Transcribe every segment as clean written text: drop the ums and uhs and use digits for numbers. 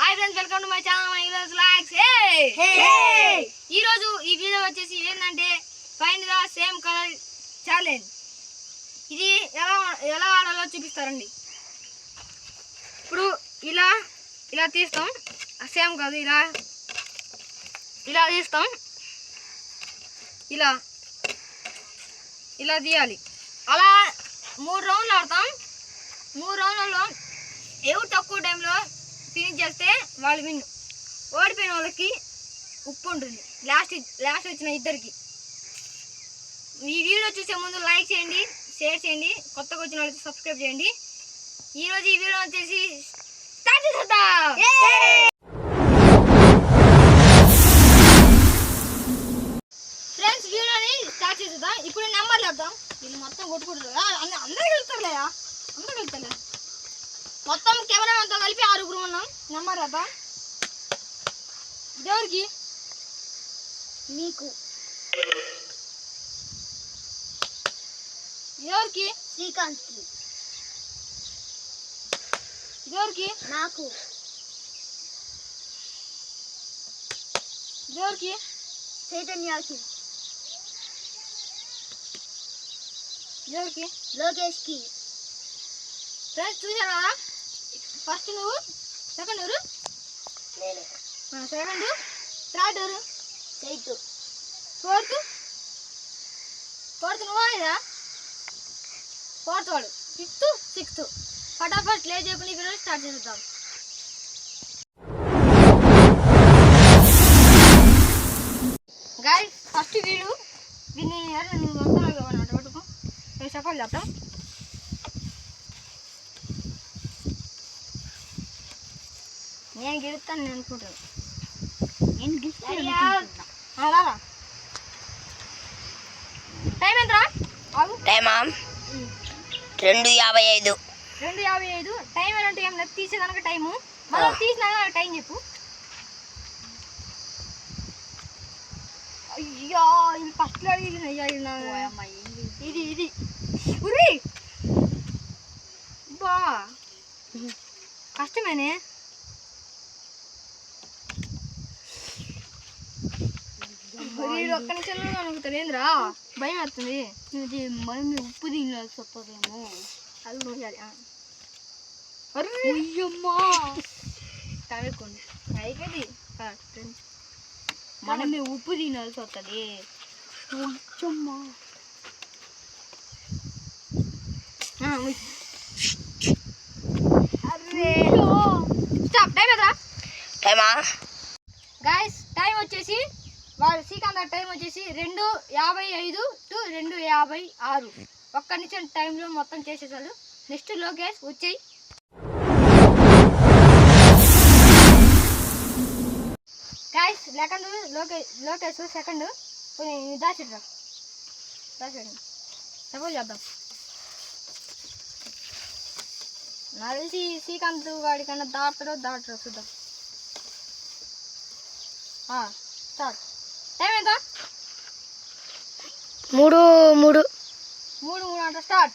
Hi friends, welcome to my channel my heroes lakhs. ఈ రోజు ఈ వీడియో వచ్చేసి ఏంటంటే find the same colour challenge. ఇది ఎలా ఆడాలో చూపిస్తారండి. ఇప్పుడు ఇలా తీస్తాం, సేమ్ కాదు, ఇలా తీస్తాం, ఇలా తీయాలి. అలా 3 రౌండ్లు ఆడతాం. 3 రౌండ్లలో ఎవరు తక్కువ టైంలో ఫినిష్ చేస్తే వాళ్ళు విన్. ఓడిపోయిన వాళ్ళకి ఉప్పు ఉంటుంది లాస్ట్ వచ్చిన ఇద్దరికి. ఈ వీడియో చూసే ముందు లైక్ చేయండి, షేర్ చేయండి, కొత్తగా వచ్చిన వాళ్ళకి సబ్స్క్రైబ్ చేయండి. ఈరోజు ఈ వీడియో వచ్చేసి స్టార్ట్ చేద్దాం. ఫ్రెండ్స్, వీడియోని స్టార్ట్ చేద్దాం. ఇప్పుడు నెంబర్లు వేద్దాం. వీళ్ళు మొత్తం కొట్టుకుంటారు. అందరూ వెళ్తారులేయా, అందరూ వెళ్తారు. మొత్తం కెమెరా అంతా కలిపి 6 ఉన్నాం. నెంబర్ రాద్దాం. ఎవరికి? నీకు. ఎవరికి? శ్రీకాంత్కి. ఎవరికి? నాకు. ఎవరికి? చైతన్యకి. ఎవరికి? లోకేష్కి. ఫ్రెండ్స్, చూసారా? ఫస్ట్ నువ్వు, సెకండ్ ఎవరు? సెకండ్, థర్డ్ ఎవరు? చైతు. ఫోర్త్ నువ్వు ఇదా? ఫోర్త్ వాడు. Fifth, sixth. ఫటాఫట్ లే చెప్పి వీడియో స్టార్ట్ చేద్దాం. గైస్, ఫస్ట్ దీన్ని నువ్వు వస్తాను పట్టుకో. నేను సఫల్ చెప్తాం. నేను గెలుస్తాను నేను అనుకుంటాను. నేను గెలుస్తాను. టైం ఎంతరా? టైమా 2:55. 2:55. టైం ఏంటంటే ఏం లేదు, తీసేదానికి టైము. మనం తీసినా టైం చెప్పు. అయ్యా, ఇది ఫస్ట్లో అడిగింది. అయ్యా ఇది ఉరి బా కష్టమేనే. ఒక్క నిమిషంలో అనుకుతాడు. ఏంద్రా భయం వస్తుంది. మనం ఉప్పు తినాలి చెప్పదేమో. అది నూయాలి. అయ్యమ్మా తవ్వుకోండి అయిపోయింది. మనమే ఉప్పు తినాల్సి వస్తుంది. స్టాప్. టైం ఎదురా? టైమా గాయస్, టైం వచ్చేసి వాడు శ్రీకాంత్ టైం వచ్చేసి 2:55 to 2:56. ఒక్క నిమిషం టైంలో మొత్తం చేసేసాడు. నెక్స్ట్ లోకేష్ వచ్చేయి. Guys, second Lokesh second. దాచిడ్రా సపోజ్ చేద్దాం. నాకు తెలిసి శ్రీకాంత్ వాడి కన్నా దాటరో చూద్దాం. స్టార్ట్. టైం ఎంత? 3 అంట. స్టార్ట్.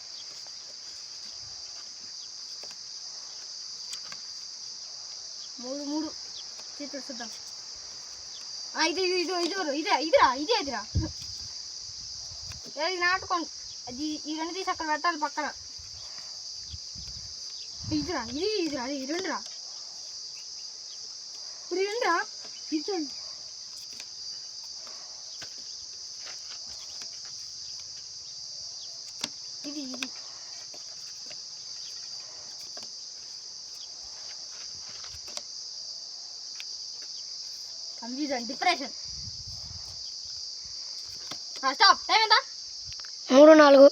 3 చేతులు చూద్దాం. ఇదిరా నాటుకోండి. ఈ 2 తీసి అక్కడ పెట్టాలి పక్కన. ఇదిరా అది 2 రా. ఇప్పుడు 2 రా. ఇది కన్ఫ్యూజన్, డిప్రెషన్. స్టాప్. టైం ఎంత? 3:04.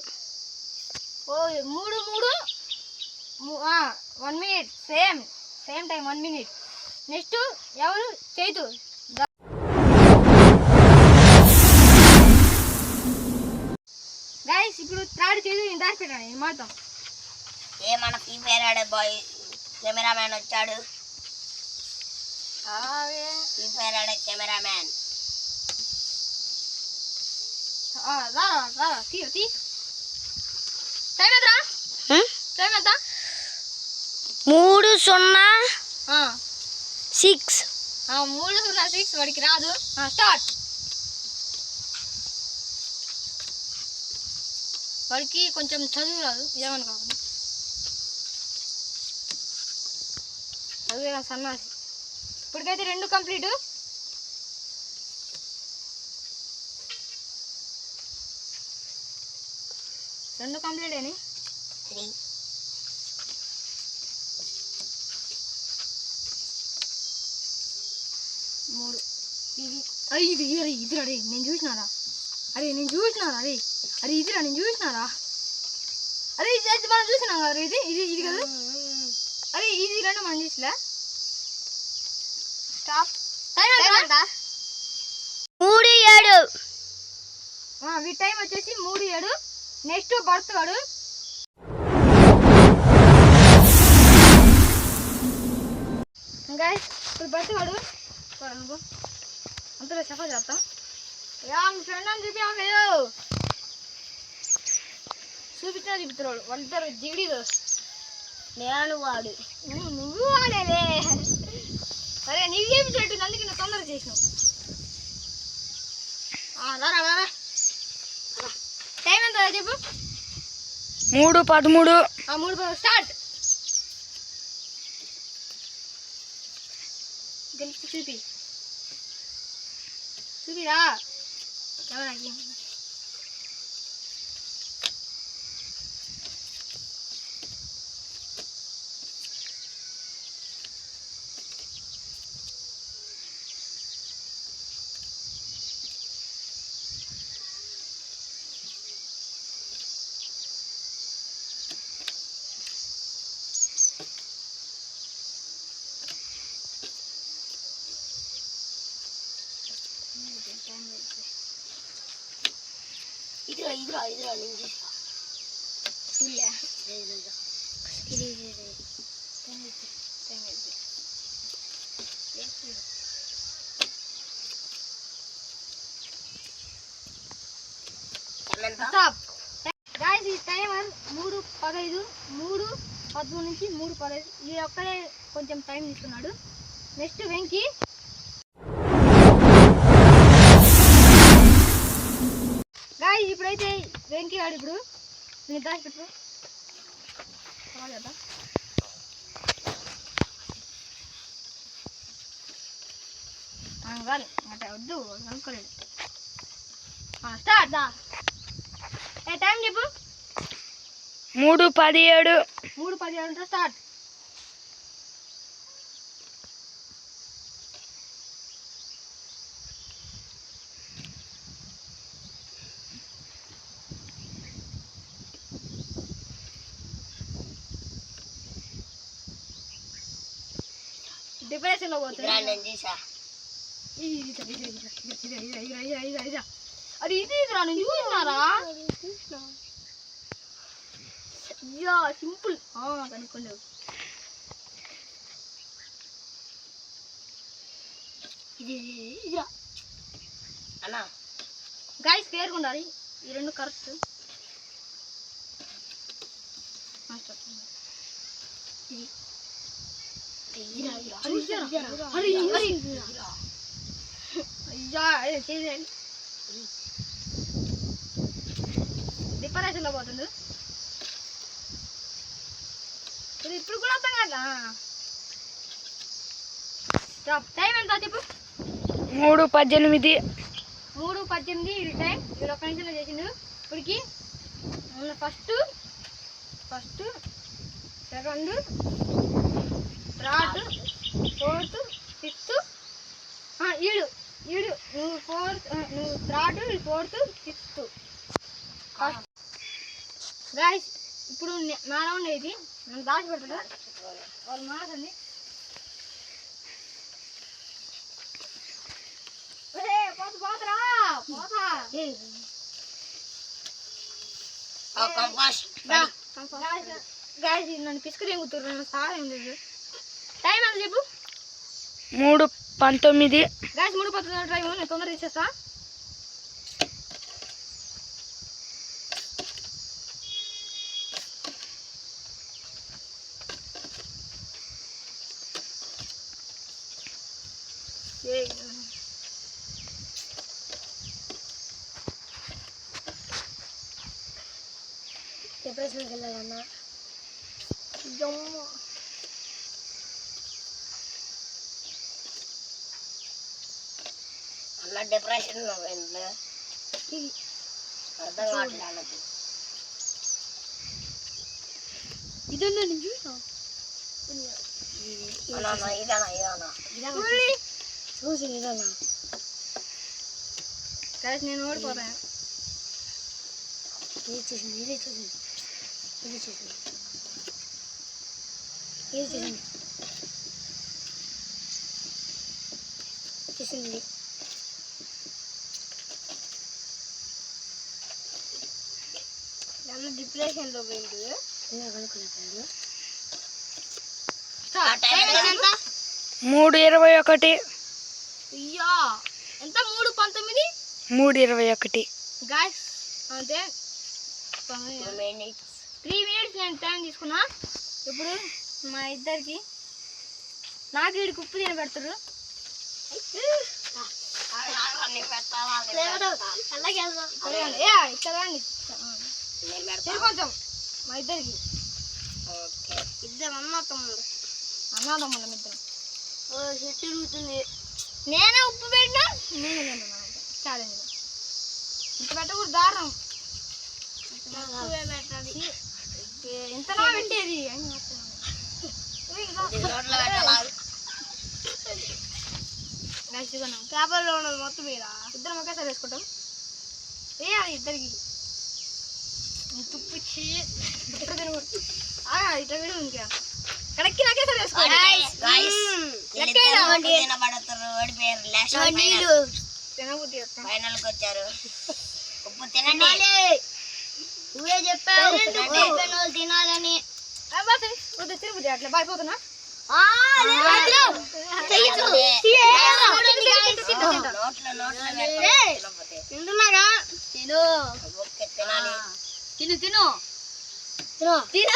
ఓ 3 1 minute. Same time 1 minute. Next ఎవరు? చైతు. గైస్, ఇప్పుడు థర్డ్ చైతు దాచి పెట్టాను మాత్రం. మన ఫ్రీ ఫైర్ ఆడే బాయ్ కెమెరామ్యాన్ వచ్చాడు. ఫ్రీ ఫైర్ ఆడే కెమెరామ్యాన్. తీ. టైం ఎంతరా? టైం ఎంత? 3:06. 6. 3-6 వాడికి రాదు. స్టార్ట్. వాడికి కొంచెం చదువు రాదు, ఏమనుకోకండి. చదువు సన్నాసి. ఇప్పటికైతే 2 కంప్లీట్. రెండు కంప్లీట్ అయినాయి. 3. 3. ఇది 5. ఇది అరే నేను చూసినారా, అరే ఇదిరా నేను చూసినారా, అరే ఇది మనం చూసినాం కదా, ఇది ఇది ఇది కదా, అరే ఇది 2 మనం చూసిలే. స్టాప్. టైం ఎంత? 3-7. వీటి టైం వచ్చేసి 3-7. నెక్స్ట్ బర్త్ వాడు. ఇప్పుడు బర్త్ వాడు అంతలో సఫా చేస్తాం. మీ ఫ్రెండ్ అని చూపిస్తున్నాడు వాళ్ళిద్దరు జిగిడీలు. నేను వాడు. నువ్వు వాడేలే. సరే నీకు చేపించేట్టు, అందుకే నువ్వు తొందరగా చేసినావు. రారా టైం ఎంత చెప్పు. 3-13. 3 స్టార్ట్. గెలిచి చూపిరా ఎవరికి. ఇదిరా నేను చూస్తా. ఈ టైమర్ 3:15, 3:13 నుంచి 3:15. ఈ ఒక్కడే కొంచెం టైం తీసుకున్నాడు. నెక్స్ట్ వెంకీ. గాయ్స్ ఇప్పుడైతే వెంకీ ఆడు. ఇప్పుడు నేను దాచిపెట్టు కదా. అంటే వద్దు అనుకోలేదు. స్టార్ట్. టైం చెప్పు. 3:17. 3:17 స్టార్ట్. డిప్రెషన్ లో పోతుంది. నేను చూసా. అరే ఇది ఇదిరా నేను చూసినారా. సింపుల్ కనుక్కోండి. ఇదిరా అన్నా గాయస్ పేరు ఉండాలి. ఈ 2 కరెక్ట్. డిప్రెషన్ లో పోతుంది. ఇప్పుడు కూడా అర్థం కదా. టైం ఎంత చెప్పు. 3:18. 3:18 ఇది టైం. మీరు 1 నిమిషంలో చేసిండు. ఇప్పటికి first, second, third, fourth, fifth, ఈడు నువ్వు థర్డ్, 4th, 5th. గాయ్స్ ఇప్పుడు నా రౌండ్ ఇది. నన్ను దాచిపెట్టడు వాళ్ళు మాటండి. నన్ను పిసుకులు ఎంగుతున్నారు. సార్ ఏం లేదు. టైం ఎంత చెప్పు. 3:19. Guys 3:19 time. నేను తొందరగా తీసేస్తా. డిప్రెషన్కి వెళ్ళాలన్నా అన్న డిప్రెషన్ లో వెళ్ళి అర్థం కావట్లేదు. ఇదన్నా నేను ఇదన్నా చూసి ఇదన్నా కలిసి నేను ఓడిపోతాను. ఇది చూసింది ఇది చూసింది ఇది చూసింది ఇది చూసింది చూసింది డిప్రెషన్లో పోయింది. ఇలా కనుక్కున్నాడు 3:21 అయ్యా ఎంత 3:19 3:21 గాయస్ అంటే 2 minutes. 3 minutes నేను టైం తీసుకున్నా. ఇప్పుడు మా ఇద్దరికి నాకు వీడికి ఉప్పు తిని పెడతారు. అన్ని పెట్టాలా? అలాగే వెళ్దాం ఇక్కడ రండి తిని కొంచెం మా ఇద్దరికి ఓకే. ఇద్దరు అన్న తమ్ముడు అన్నాదమ్ములం ఇద్దరం. చెట్టు తిరుగుతుంది నేనే ఉప్పు పెట్టినా నేనే తింటున్నా ఛాలెంజ్. ఇంత పెట్టకూడదు దారుణం. ఇంతలా పెట్టేది ఇది నోట్లో పెట్టాలా? పేపర్లో ఉన్నది మొత్తం మీద ఇద్దరం ఒకేసారి వేసుకుంటాం. వేయాలి ఇద్దరికి తుప్పిచ్చి ఇట్లా తినకూడదు. ఇట్లా విడు ఇంకా కడక్కి నాకేసారి వేసుకోండి. Guys, వీళ్ళిద్దరూ ఉప్పు తినబడతారు, ఓడిపోయారు. లాస్ట్ తినబుద్ధి ఫైనల్ కి వచ్చారు. ఉప్పు తినండి. నువ్వే చెప్పావు ఓడిపోయిన వాళ్ళు తినాలని తినబుద్ధి అట్లా బాయిపోతున్నా. నోట్లో తినకపోతే. తింటున్నాగా తిను ఓకే, తినాలి. తిను తిను తిను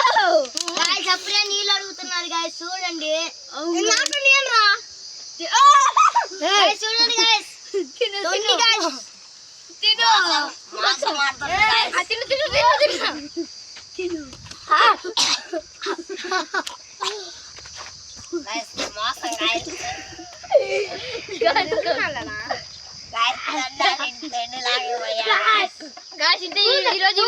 గాయస్ అప్పుడే నీళ్ళు అడుగుతున్నారు గాయస్ చూడండి చూడండి గాయస్ తిను గాయస్ తిను మాసం ఆడుతుంది guys. తిను తిను తిను తిను Guys, మోసం guys. గాయస్ Guys, దండాలు ఇంటి లాగే పోయా. ఇంత ఈరోజు